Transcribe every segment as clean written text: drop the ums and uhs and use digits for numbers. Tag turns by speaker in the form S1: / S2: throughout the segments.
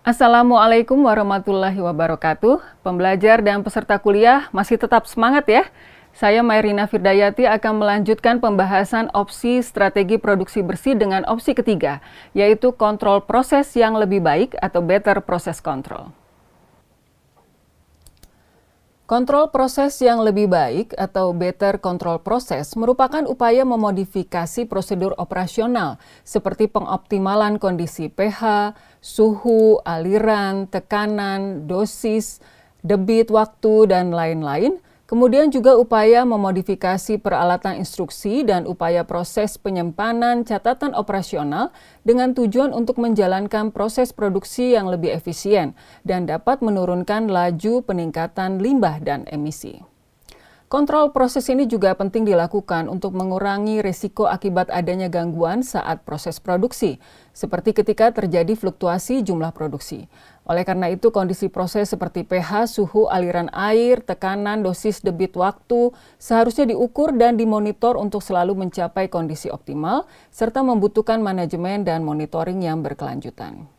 S1: Assalamualaikum warahmatullahi wabarakatuh. Pembelajar dan peserta kuliah masih tetap semangat ya. Saya Mairina Firdayati akan melanjutkan pembahasan opsi strategi produksi bersih dengan opsi ketiga, yaitu kontrol proses yang lebih baik atau better process control. Kontrol proses yang lebih baik atau better control process merupakan upaya memodifikasi prosedur operasional seperti pengoptimalan kondisi pH, suhu, aliran, tekanan, dosis, debit waktu, dan lain-lain. Kemudian juga upaya memodifikasi peralatan instruksi dan upaya proses penyimpanan catatan operasional dengan tujuan untuk menjalankan proses produksi yang lebih efisien dan dapat menurunkan laju peningkatan limbah dan emisi. Kontrol proses ini juga penting dilakukan untuk mengurangi risiko akibat adanya gangguan saat proses produksi, seperti ketika terjadi fluktuasi jumlah produksi. Oleh karena itu, kondisi proses seperti pH, suhu, aliran air, tekanan, dosis, debit waktu seharusnya diukur dan dimonitor untuk selalu mencapai kondisi optimal, serta membutuhkan manajemen dan monitoring yang berkelanjutan.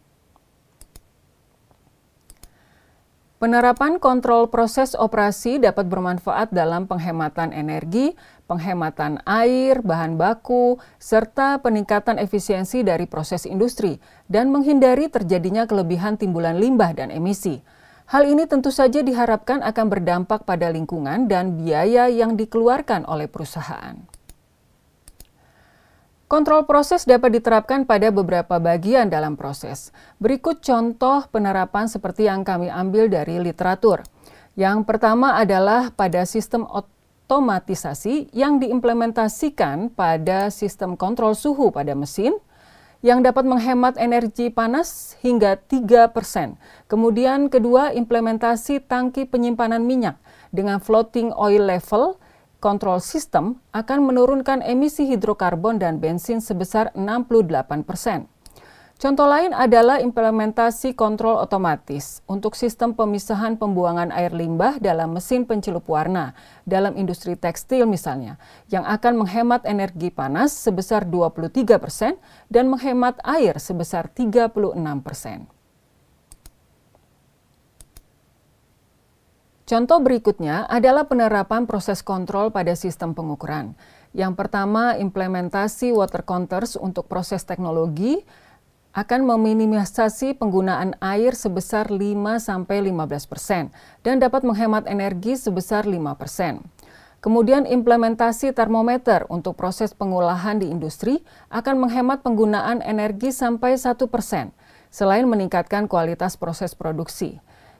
S1: Penerapan kontrol proses operasi dapat bermanfaat dalam penghematan energi, penghematan air, bahan baku, serta peningkatan efisiensi dari proses industri, dan menghindari terjadinya kelebihan timbulan limbah dan emisi. Hal ini tentu saja diharapkan akan berdampak pada lingkungan dan biaya yang dikeluarkan oleh perusahaan. Kontrol proses dapat diterapkan pada beberapa bagian dalam proses. Berikut contoh penerapan seperti yang kami ambil dari literatur. Yang pertama adalah pada sistem otomatisasi yang diimplementasikan pada sistem kontrol suhu pada mesin, yang dapat menghemat energi panas hingga 3%. Kemudian kedua, implementasi tangki penyimpanan minyak dengan floating oil level control system akan menurunkan emisi hidrokarbon dan bensin sebesar 68%. Contoh lain adalah implementasi kontrol otomatis untuk sistem pemisahan pembuangan air limbah dalam mesin pencelup warna dalam industri tekstil misalnya, yang akan menghemat energi panas sebesar 23% dan menghemat air sebesar 36%. Contoh berikutnya adalah penerapan proses kontrol pada sistem pengukuran. Yang pertama, implementasi water counters untuk proses teknologi akan meminimalisasi penggunaan air sebesar 5-15% dan dapat menghemat energi sebesar 5%. Kemudian implementasi termometer untuk proses pengolahan di industri akan menghemat penggunaan energi sampai 1%, selain meningkatkan kualitas proses produksi.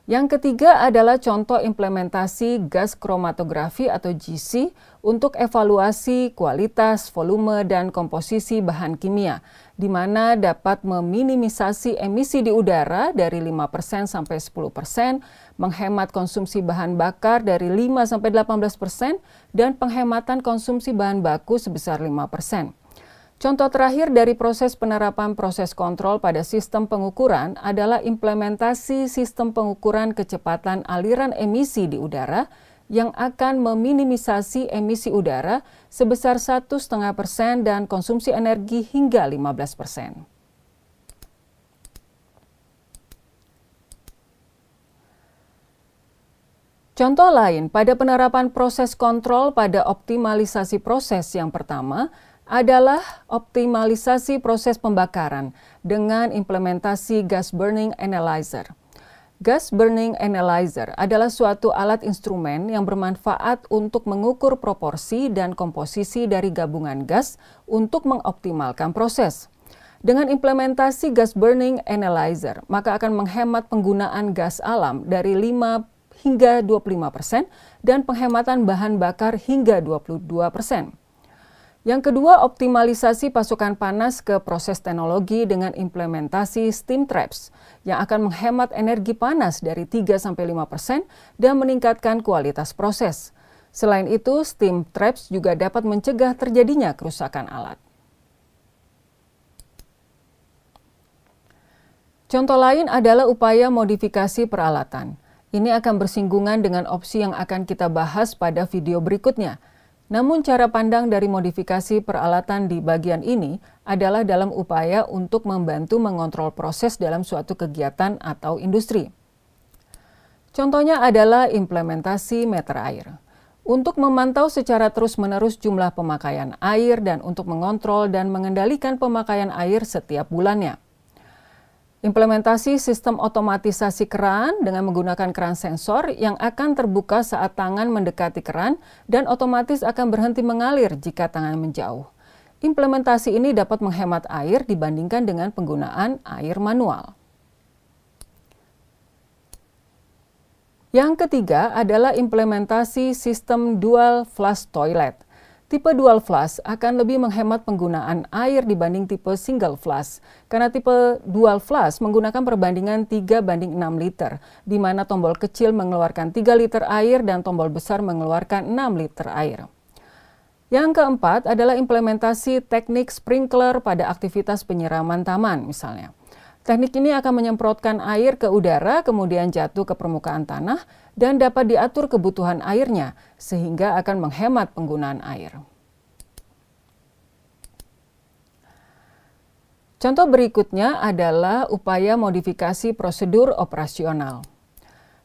S1: Yang ketiga adalah contoh implementasi gas kromatografi atau GC untuk evaluasi kualitas, volume, dan komposisi bahan kimia, di mana dapat meminimisasi emisi di udara dari 5% sampai 10%, menghemat konsumsi bahan bakar dari 5 sampai 18%, dan penghematan konsumsi bahan baku sebesar 5%. Contoh terakhir dari proses penerapan proses kontrol pada sistem pengukuran adalah implementasi sistem pengukuran kecepatan aliran emisi di udara yang akan meminimisasi emisi udara sebesar 1,5% dan konsumsi energi hingga 15%. Contoh lain pada penerapan proses kontrol pada optimalisasi proses yang pertama adalah optimalisasi proses pembakaran dengan implementasi gas burning analyzer. Gas burning analyzer adalah suatu alat instrumen yang bermanfaat untuk mengukur proporsi dan komposisi dari gabungan gas untuk mengoptimalkan proses. Dengan implementasi gas burning analyzer, maka akan menghemat penggunaan gas alam dari 5 hingga 25% dan penghematan bahan bakar hingga 22%. Yang kedua, optimalisasi pasokan panas ke proses teknologi dengan implementasi steam traps yang akan menghemat energi panas dari 3-5% dan meningkatkan kualitas proses. Selain itu, steam traps juga dapat mencegah terjadinya kerusakan alat. Contoh lain adalah upaya modifikasi peralatan. Ini akan bersinggungan dengan opsi yang akan kita bahas pada video berikutnya. Namun cara pandang dari modifikasi peralatan di bagian ini adalah dalam upaya untuk membantu mengontrol proses dalam suatu kegiatan atau industri. Contohnya adalah implementasi meter air. Untuk memantau secara terus-menerus jumlah pemakaian air dan untuk mengontrol dan mengendalikan pemakaian air setiap bulannya. Implementasi sistem otomatisasi keran dengan menggunakan keran sensor yang akan terbuka saat tangan mendekati keran dan otomatis akan berhenti mengalir jika tangan menjauh. Implementasi ini dapat menghemat air dibandingkan dengan penggunaan air manual. Yang ketiga adalah implementasi sistem dual flush toilet. Tipe dual flush akan lebih menghemat penggunaan air dibanding tipe single flush. Karena tipe dual flush menggunakan perbandingan 3:6 liter, di mana tombol kecil mengeluarkan 3 liter air dan tombol besar mengeluarkan 6 liter air. Yang keempat adalah implementasi teknik sprinkler pada aktivitas penyiraman taman misalnya. Teknik ini akan menyemprotkan air ke udara, kemudian jatuh ke permukaan tanah, dan dapat diatur kebutuhan airnya, sehingga akan menghemat penggunaan air. Contoh berikutnya adalah upaya modifikasi prosedur operasional.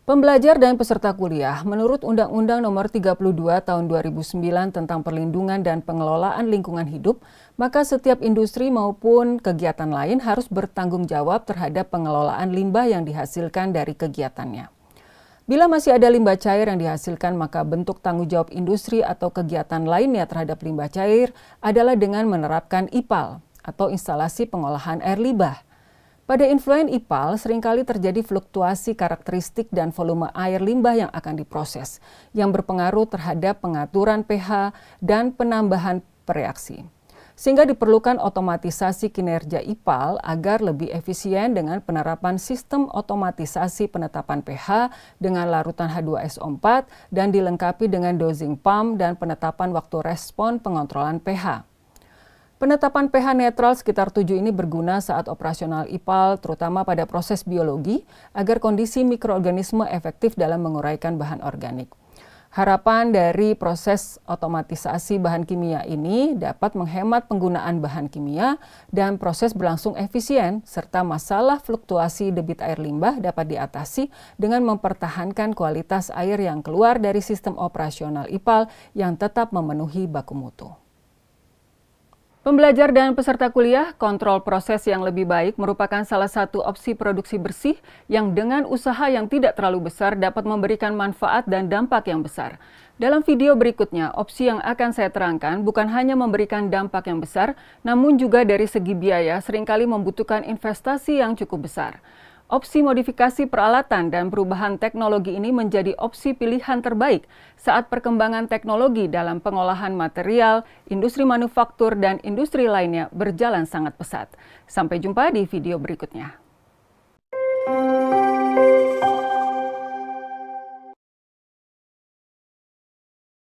S1: Pembelajar dan peserta kuliah menurut Undang-Undang Nomor 32 Tahun 2009 tentang Perlindungan dan Pengelolaan Lingkungan Hidup, maka setiap industri maupun kegiatan lain harus bertanggung jawab terhadap pengelolaan limbah yang dihasilkan dari kegiatannya. Bila masih ada limbah cair yang dihasilkan, maka bentuk tanggung jawab industri atau kegiatan lainnya terhadap limbah cair adalah dengan menerapkan IPAL atau instalasi pengolahan air limbah. Pada influen IPAL seringkali terjadi fluktuasi karakteristik dan volume air limbah yang akan diproses, yang berpengaruh terhadap pengaturan pH dan penambahan pereaksi. Sehingga diperlukan otomatisasi kinerja IPAL agar lebih efisien dengan penerapan sistem otomatisasi penetapan pH dengan larutan H2SO4 dan dilengkapi dengan dosing pump dan penetapan waktu respon pengontrolan pH. Penetapan pH netral sekitar 7 ini berguna saat operasional IPAL, terutama pada proses biologi, agar kondisi mikroorganisme efektif dalam menguraikan bahan organik. Harapan dari proses otomatisasi bahan kimia ini dapat menghemat penggunaan bahan kimia dan proses berlangsung efisien, serta masalah fluktuasi debit air limbah dapat diatasi dengan mempertahankan kualitas air yang keluar dari sistem operasional IPAL yang tetap memenuhi baku mutu. Pembelajar dan peserta kuliah, kontrol proses yang lebih baik merupakan salah satu opsi produksi bersih yang dengan usaha yang tidak terlalu besar dapat memberikan manfaat dan dampak yang besar. Dalam video berikutnya, opsi yang akan saya terangkan bukan hanya memberikan dampak yang besar, namun juga dari segi biaya seringkali membutuhkan investasi yang cukup besar. Opsi modifikasi peralatan dan perubahan teknologi ini menjadi opsi pilihan terbaik saat perkembangan teknologi dalam pengolahan material, industri manufaktur, dan industri lainnya berjalan sangat pesat. Sampai jumpa di video berikutnya.